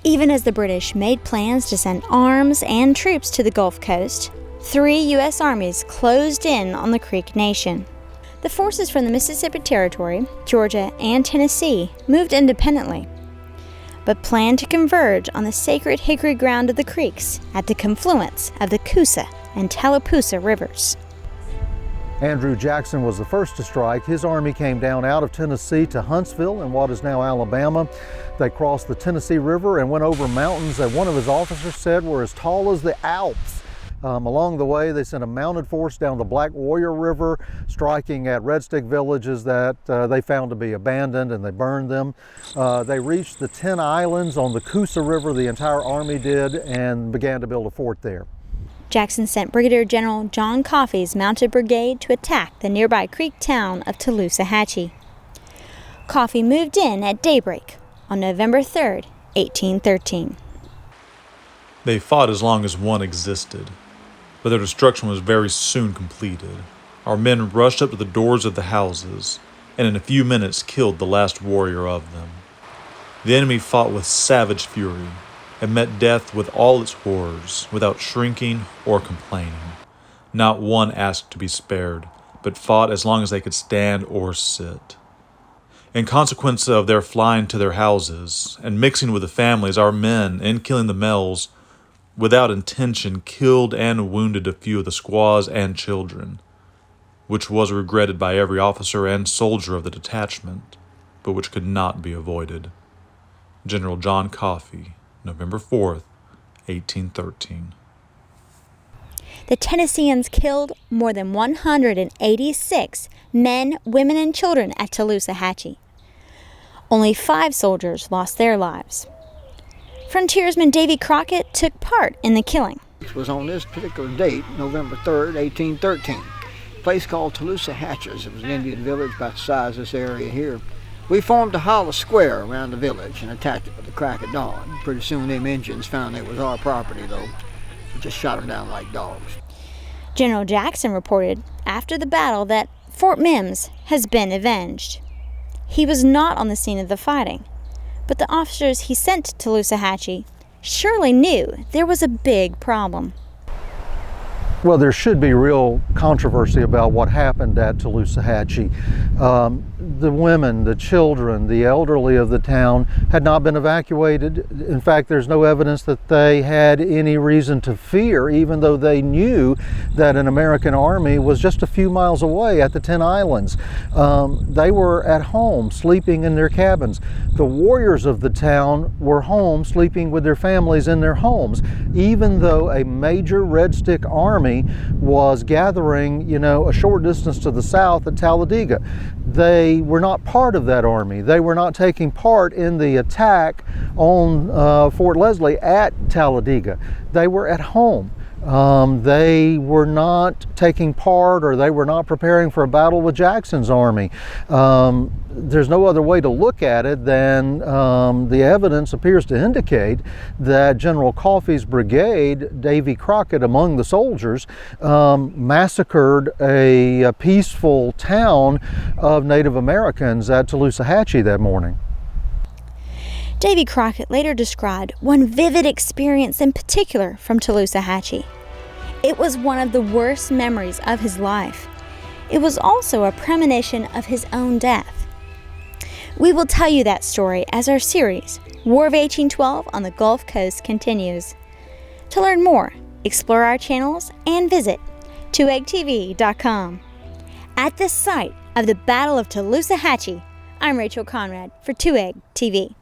Even as the British made plans to send arms and troops to the Gulf Coast, 3 U.S. armies closed in on the Creek Nation. The forces from the Mississippi Territory, Georgia, and Tennessee moved independently, but planned to converge on the sacred Hickory ground of the Creeks at the confluence of the Coosa and Tallapoosa rivers. Andrew Jackson was the first to strike. His army came down out of Tennessee to Huntsville in what is now Alabama. They crossed the Tennessee River and went over mountains that one of his officers said were as tall as the Alps. Along the way, they sent a mounted force down the Black Warrior River, striking at red stick villages that they found to be abandoned, and they burned them. They reached the 10 islands on the Coosa River, the entire army did, and began to build a fort there. Jackson sent Brigadier General John Coffey's mounted brigade to attack the nearby creek town of Tallasseehatchee. Coffey moved in at daybreak on November 3, 1813. They fought as long as one existed, but their destruction was very soon completed. Our men rushed up to the doors of the houses, and in a few minutes killed the last warrior of them. The enemy fought with savage fury, and met death with all its horrors, without shrinking or complaining. Not one asked to be spared, but fought as long as they could stand or sit. In consequence of their flying to their houses, and mixing with the families, our men, in killing the males, without intention, killed and wounded a few of the squaws and children, which was regretted by every officer and soldier of the detachment, but which could not be avoided. General John Coffey, November 4th, 1813. The Tennesseans killed more than 186 men, women, and children at Tallasseehatchee. Only 5 soldiers lost their lives. Frontiersman Davy Crockett took part in the killing. It was on this particular date, November 3rd, 1813. A place called Tallassehatchee. It was an Indian village about the size of this area here. We formed a hollow square around the village and attacked it with the crack of dawn. Pretty soon them Indians found it was our property, though. We just shot them down like dogs. General Jackson reported after the battle that Fort Mims has been avenged. He was not on the scene of the fighting, but the officers he sent to Tallassehatchee surely knew there was a big problem. Well, there should be real controversy about what happened at Tallassehatchee. The women, the children, the elderly of the town had not been evacuated. In fact, there's no evidence that they had any reason to fear, even though they knew that an American army was just a few miles away at the 10 islands. They were at home, sleeping in their cabins. The warriors of the town were home, sleeping with their families in their homes, even though a major Red Stick army was gathering, a short distance to the south at Talladega. They were not part of that army. They were not taking part in the attack on Fort Leslie at Talladega. They were at home. They were not taking part, or they were not preparing for a battle with Jackson's army. There's no other way to look at it than the evidence appears to indicate that General Coffey's brigade, Davy Crockett among the soldiers, massacred a peaceful town of Native Americans at Tallassehatchee that morning. Davy Crockett later described one vivid experience in particular from Tallassehatchee. It was one of the worst memories of his life. It was also a premonition of his own death. We will tell you that story as our series, War of 1812 on the Gulf Coast, continues. To learn more, explore our channels and visit twoeggtv.com. At the site of the Battle of Tallushatchee, I'm Rachel Conrad for 2egg TV.